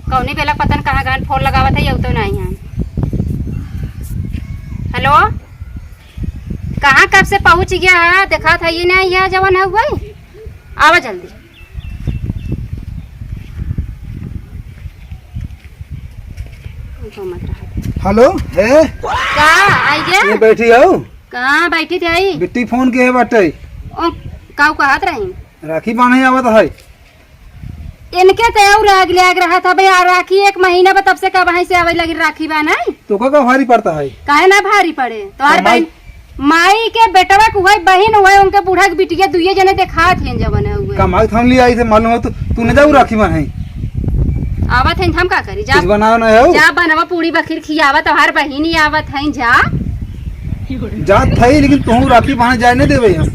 कौनी बेला पतन कहाँ गान फोन लगावत है तो नहीं है। हेलो, कहाँ कब से पहुँच गया है? देखा था ये नहीं है जवन है भाई, आवा जल्दी। हेलो है कहाँ आई गया? बैठी हो? कहाँ बैठी थी आई? बिट्टी फोन के है बाटे। काऊ कहत रही राखी बांधे आवत है। इनके तो और आग लग रहा था भैया, राखी एक महीना बा तब से कब से आवे लगी राखी बा नहीं तो का भारी पड़ता है? काहे ना भारी पड़े तुम्हारे बहन माई के बेटवा के हुए बहन हुए उनके बूढ़ा के बिटिया दुइये जने देखा थे जवन हुए कमाई थम ली आई थे मालूम है। तो तूने जाऊ राखी बांधे आवत है हम का करी? जा बनाओ ना हो, जा बनवा पूरी बखीर खियावा तोहार बहन ही आवत है। जा जात थई लेकिन तू राखी बांधे जाए नहीं देबे हम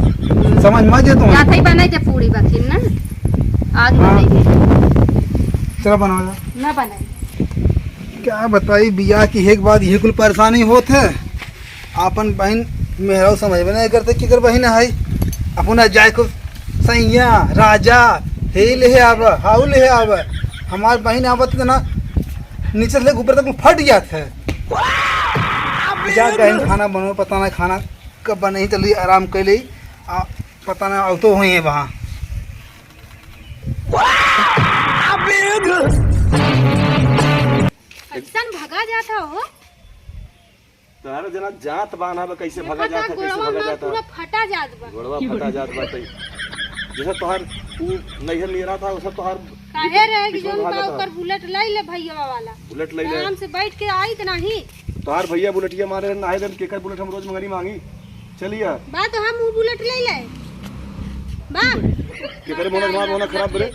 समझ मत जे तू जा थई बनाई ते पूरी बखीर ना आज बनाई चलो बनाओ ना बनाई। क्या बताई बियाह की एक बात ये कुल परेशानी होत है। अपन बहन मेहराव समझ में नहीं करते कि कर बहन है अपना जाए को सैया राजा हे ले आव हाउ ले आव। हमार बहन आवत ना नीचे से ऊपर तक फट गया था। जा गहन खाना बनो पता नहीं खाना कब बने चली आराम कर ली पता नहीं अब तो हुई है वहाँ। कैसन भगा जाता हो तोहरा जना जात बाना बा कैसे भगा जात है, कैसे भगा जाता पूरा फटा जात बा गोड़वा फटा जात बाटे। जैसे तोहर तू नैहर मेरा था वैसा तोहर काहे रहे कि जोन का ऊपर बुलेट ले ले भैया वाला बुलेट ले ले आराम से बैठ के आई त नहीं। तोहर भैया बुलेटिया मारे नाहे दिन केकर बुलेट हम रोज मंगनी मांगी चलिए बा तो हम बुलेट ले ले बा केकर मोना खराब बरे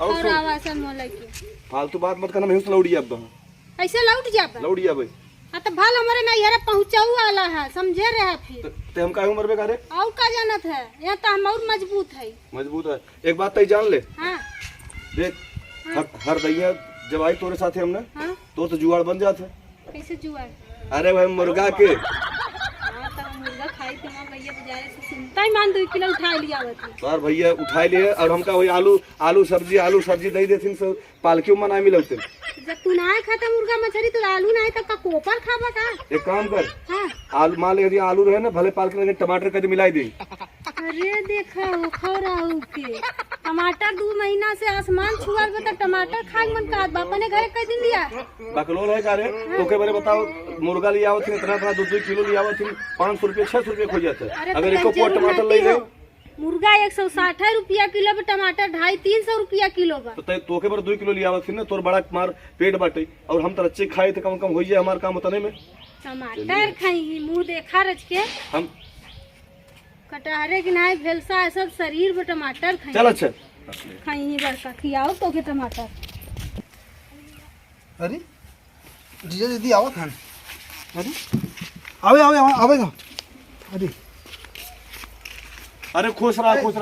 और और सुन आवासन मोले के फालतू बात मत करना। मैं से लौड़ी अब ऐसे लौट जाबा लौड़ी अब हां तो भाल हमारे नैहर पहुंचाऊ वाला है समझे रहे फिर ते हम काहे मरबे करे और का जानत है यहां तो हम और मजबूत है। मजबूत है एक बात तई जान ले हां देख हर दैया जब आई तोरे साथे हमने हां तो जुआड़ बन जात है। कैसे जुआ? अरे भाई मुर्गा के हां तो मुर्गा खाई के ना भैया बाजारे से सुनता ही मान 2 किलो उठा लिया आवत तोहर भैया उठाई लिए और हमका वही आलू सब्जी दे देथिन सब पालकियों मना मिलते। जब तू ना खाता मुर्गा मछली तो आलू नहीं तो का कोपर खाबा का? एक काम कर हां आलू मान ले यदि आलू रहे ना भले पालक लगे टमाटर कद मिलाई दे। अरे देखा हो खौराऊ के टमाटर 2 महीना से आसमान छुआल बता टमाटर खाए मन का बापा ने घरे कह दिन दिया बकलोल है कारे तो के बारे बताओ मुर्गा लिया आवत इतना 2 किलो लिया आवत 500 रुपये 600 रुपये खो जाता है। अगर एक को टमाटर ले ले मुर्गा 160 रुपया किलो पे टमाटर 250-300 रुपया किलो बा तो तोके बार 2 किलो लिया आवत ना तोर बड़ा मार पेट बाटे और हम तो अच्छे खाए थे कम हो जाए हमार काम उतने में। टमाटर खाई मुंह देखा रच के हम कटहरे की नाई भेलसा सब शरीर में टमाटर खाई चल अच्छा खाई बड़का खियाओ तो के टमाटर। अरे जीजा दीदी आवत हैं। अरे आवे आवे आवे आवे ना। अरे अरे खुश रहा खुश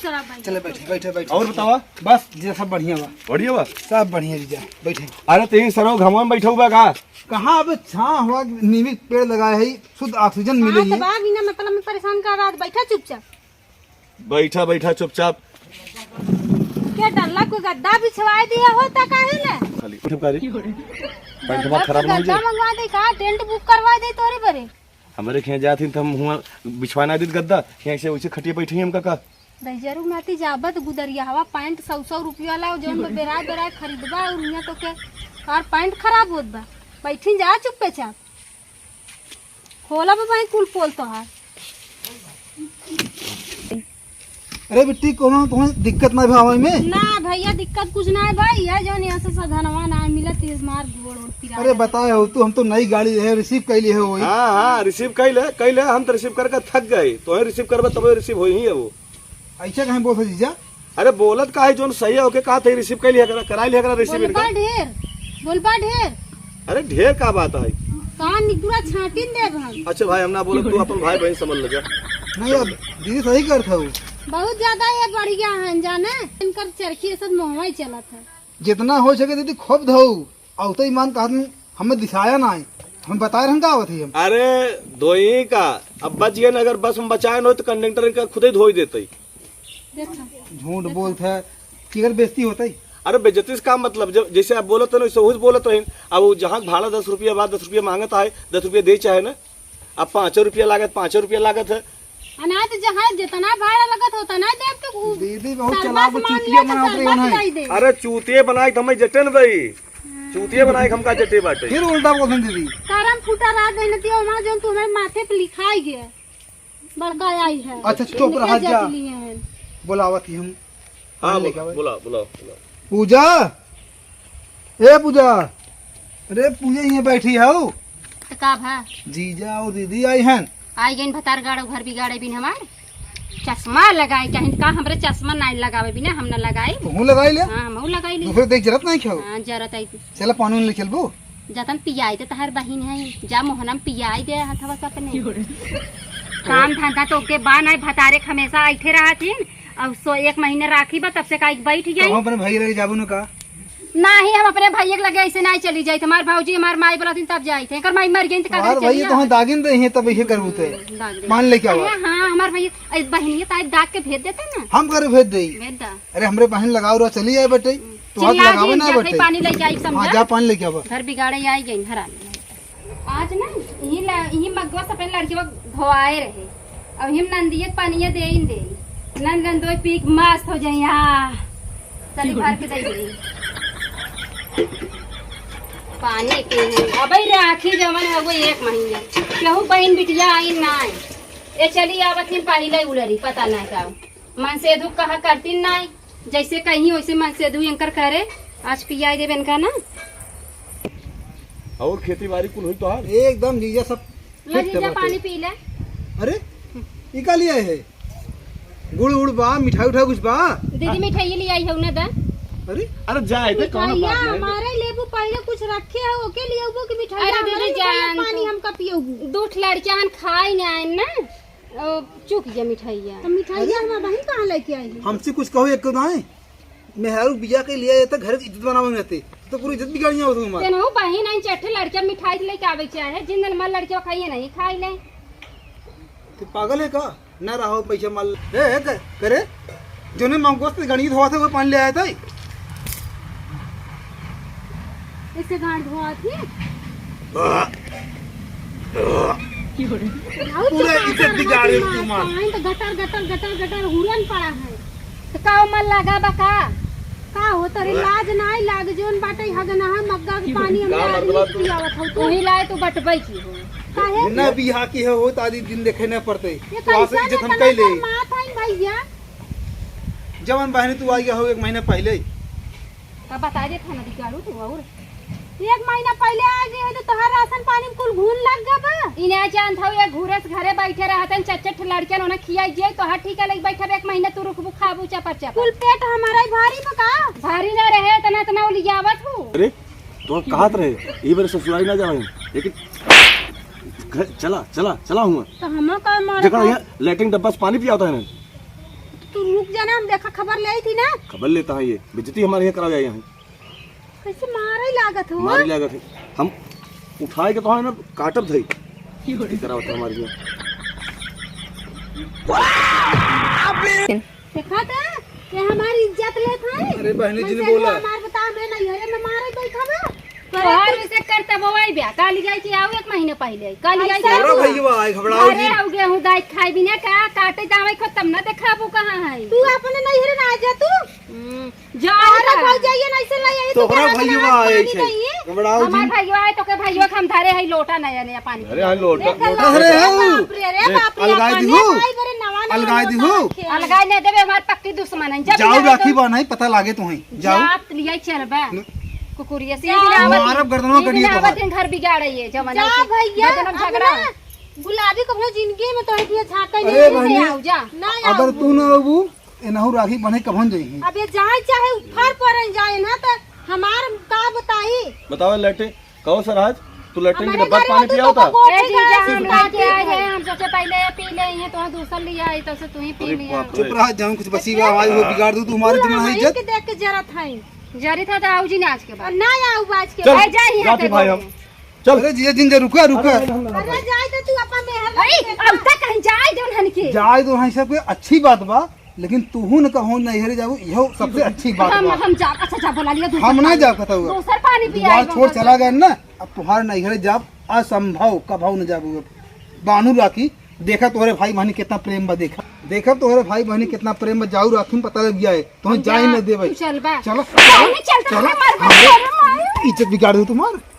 रहा भाई। चले बैठे बैठे बैठे और बतावा बस जीजा सब बढ़िया बा बढ़िया बा सब बढ़िया जीजा बैठे। अरे तेरी सरो घमवा में बैठा हुआ का कहाँ अब छां हुआ नीवी पेड़ लगाए है शुद्ध ऑक्सीजन मिले तो बा बिना मतलब में परेशान कर रहा बैठा चुपचाप बैठा चुपचाप क्या डल्ला को गद्दा बिछवा दिया होता काहे ले खाली उठकारी पैंटवा खराब ना हो गद्दा जाए। मंगवा दे का टेंट बुक करवा दे तोरे बरे हमारे खेत जाती तो हम हुआ बिछवाना दी गद्दा यहाँ से वैसे खटिया बैठी हम का दहजरू नाती जाबत गुदरिया हवा पैंट 100 रुपया ला जोन में बेराय खरीदबा और यहाँ तो के कार पैंट खराब होत बा बैठी जा चुप पे चाप खोला बा भाई कुल पोल तो हार। अरे बिट्टी कोनो तुम्हें दिक्कत ना भाव में ना भैया दिक्कत कुछ ना है भाई है जो यहाँ से साधनवा ना मिला तेज मार गोड़ और पिरा। अरे बताए हो तू हम तो नई गाड़ी है रिसीव कर लिए है वही। हाँ रिसीव कैले हम तो रिसीव करके थक गए तो रिसीव करबा तब रिसीव हो ही है वो। ऐसा कहीं बोल जीजा? अरे बोलत का है जोन सही है ओके कहा थे रिसीव कर लिया करा लिया करा रिसीव इनका। बोलबा ढेर अरे ढेर का बात है कान निकुरा छाटिन दे हम। अच्छा भाई हम ना बोले तू अपन भाई बहन समझ लगा। नहीं अब दीदी सही करता हूँ बहुत ज्यादा ये बढ़िया है जाने इनकर चरखी सब मोहवा ही चला था जितना हो सके दीदी खूब धो और तो ईमान कहा हमें दिखाया ना है हम बता रहे हैं का होती हम। अरे धोई का अब बच गए अगर बस हम बचाए न तो कंडक्टर का खुद ही धो देते। देखा झूठ बोलता है कि अगर बेइज्जती होता है अरे बेइज्जती से काम मतलब जब जैसे आप बोलते ना वैसे वही बोलते हैं। अब वो जहाँ भाड़ा 10 रुपया बाद 10 रुपया मांगता है 10 रुपया दे चाहे ना। अब 5 रुपया लागत 5 रुपया लागत है। अनाज जहाँ जितना भाड़ा लगत होता ना देव के दीदी बहुत चलाक चूतिया बनाते हैं। अरे चूतिए बनाए तो हमें जटे न भाई, चूतिए बनाए हमका जटे बाटे। फिर उल्टा बोलते दीदी। करम फूटा रात गई नती वहाँ जो तुम्हारे माथे पे लिखाई गया बड़का आई है। अच्छा चुप रहा जा, है। बुलावत ही हम। हाँ लेके आवे। बुलाओ बुलाओ। पूजा, ए पूजा, अरे पूजा यहाँ बैठी है तो का भा जीजा और दीदी आई हैं। आई गई भतार गाड़ो घर बिगाड़े बिन हमार चश्मा लगाए कहीं का हमरे चश्मा नहीं लगावे बिना हम न लगाई। तू लगाई ले। हां हम लगाई ले। दूसरे देख जरूरत नहीं खाओ। हां जरूरत आई चला पानी में ले चलबो। जतन पियाई दे तहर बहिन है जा मोहनम पियाई दे हथवा सा अपने काम धंधा तो के बा नहीं भतारे हमेशा आइथे रहथिन। अब सो 1 महीने राखी बा तब से काई बैठ गई। हम अपने भाई लगे जाबो न का नहीं हम अपने भैया के लगे ऐसे नहीं चली जाई। हमार भाऊजी हमार माई बोलथिन तब जाई थे कर माई मर गई त का यार भैया तो दागिन दे हैं तब इहे करबू ते मान ले क्या हुआ। हां हमार भैया ए बहनिया ताई दाग के भेज देते ना हम करे भेज देई। भेज दा अरे हमरे बहन लगाओ रो चली जाए बेटे तो हाथ लगावे ना बेटे। पानी लेके आई समझा। हां जा पानी लेके आवा। घर बिगाड़े आई गई हरा आज ना यही मगवा से अपने लड़की धोआए रहे। अब हिम नंदिये पानी दे नंद दो पीक मस्त हो जाए। चली भर के दे पानी के अब राखी जमन है वो 1 महीने केहू बहन बिटिया आई ना ये चली आवत पानी लाई उलरी पता नहीं का मन से धूप कहा करती नहीं जैसे कहीं वैसे मन से धू एंकर करे आज पिया दे इनका ना। और खेती बाड़ी कुल हुई तो हाल एकदम जीजा सब जीजा पानी पी ले। अरे ये का लिया है गुड़ उड़ बा मिठाई उठा कुछ बा। दीदी मिठाई ले आई है ना दा। अरे जाए थे कौन बात नहीं। हमारे लेबू पहले कुछ रखे है ओके लिए वो की मिठाई। अरे दीदी जान पानी हम का पियोगू दूठ लड़कियां खाई ना आए ना चुक जा मिठाइया तो मिठाइया हमार बहन कहां लेके आई है। हमसे कुछ कहो एक नहीं मेहरू बिया के लिए तो घर की इज्जत बनावे रहते तो पूरी इज्जत बिगाड़िया हो तुम्हारी। तेनहु बहन आई चट्टे लड़कियां मिठाई लेके आवे चाहे जिन दिन मल लड़कियां खाइए नहीं खाई ले तो पागल है का ना रहो पैसा माल ए करे जोने मंगोस पे गणित हुआ था वो पानी ले आया था। इससे गांड धोआ थी पूरा इज्जत बिगाड़ी तुम्हारी। तो gutter gutter gutter gutter Huron पड़ा है तो का मन लगा बका का हो तोरे लाज नाई लाग जोन बाटे हगना मग्गा के पानी हम पियावत हो तो ही लाए तो बटबै की हो काहे ना बिहा की है हो तादी दिन देखे ना पड़ते वहां से इज्जत हम कैले कैले माथ आई भैया जवान बहन तू आई हो 1 महीना पहले का बता दे था ना दिकारू तू और 1 महीना पहले आ गए तो तोहार राशन पानी में कुल घून लग गबा इने जान था ये घूरस घरे बैठे रहतन चच्चट लड़कियन ओने खियाई जे तो हर ठीक है लग बैठे 1 महीना तू रुकबू खाबू चपर चपर कुल पेट हमारा भारी बका भारी ना रहे तना तना लियावत हूं। अरे तो कहत रहे ई बार ससुराल ना जावे लेकिन चला चला चला हूं तो हम का मार देखो ये लैट्रिन डब्बा से पानी पिया होता है ना। तू रुक जाना हम देखा खबर ले आई थी ना खबर लेता है ये बेइज्जती हमारे यहाँ करा जाए यहाँ कैसे मारे लागत हो हमारी लागत है हम उठाए के तो है ना काटब धई करा होता हमारे यहाँ। देखा था ये हमारी इज्जत लेत है। अरे बहनी जी ने बोला हमार बता दे नहीं है मैं मारे कोई खबर तोहार से करता बवाई ब्याह काली गई थी आओ 1 महीने पहले काली गई थी अरे भैया आई घबराओ अरे जी आओ गेहूं दाई खाई बिना का काटे दावे खत्म ना देखाबू कहां है तू अपने नहीं रे ना जा तू जा रे भाई जाइए ना ऐसे ले आई तो बड़ा भैया आई छे घबराओ जी हमार भैया आए तो के भैया हम धारे है लोटा नया नया पानी अरे हाँ लोटा अरे रे बाप रे अलगाई दी हो अलगाई दी हो अलगाई नहीं देवे हमार पक्की दुश्मन है जब जाओ राखी बनाई पता लागे तो है जाओ जात लिया चलबा कुकुरिया से मारब गर्दनवा कटिए तो आवत घर बिगाड़े ये जमाना जा भैया झगड़ा गुलाबी कभो जिंदगी में तो है छाका नहीं आओ जा ना अगर तू न रहबू एनहु राखी बने कभन जइही अब ये जाए चाहे फर पर जाए ना तो हमार का बताई बताओ लैट्रिन कहो सर आज तू लैट्रिन के डब्बा पानी पिया होता ए जीजा हम लाके आए हैं हम सोचे पहले पी ले हैं तो दूसरा लिया है तो से तू ही पी लिया चुप रह जाऊं कुछ बची हुआ आवाज हो बिगाड़ दूं तुम्हारी जमा है इज्जत देख के जरूरत है जरी था तो आओ जी आज के बाद ना आओ आज के चल बाद जा ही राती भाई हम चल अरे जीजा जिंदे रुका रुका अरे जाए तो तू अपन में अब तक कहीं जाए जोन हन के जाए तो है सब अच्छी बात बा लेकिन तू न कहो नैहर जाबू यहो सबसे अच्छी बात बा। हम जा अच्छा जा बोला लिया दूसरा हम ना पानी। जाब कहता हुआ दूसरा पानी पिया दुआर छोड़ चला गया ना, अब तुम्हारे नैहर जाब असंभव, कभाऊ न जाबू। अब बानू राखी देखा तोहरे भाई बहनी कितना प्रेम बा, देखा तोहरे भाई बहनी कितना प्रेम बा, जाऊ राखी पता लग गया है तुम्हें जा ही न दे भाई। चल बा चलो नहीं चलता चलो मार इज्जत बिगाड़ दू तुम्हारे।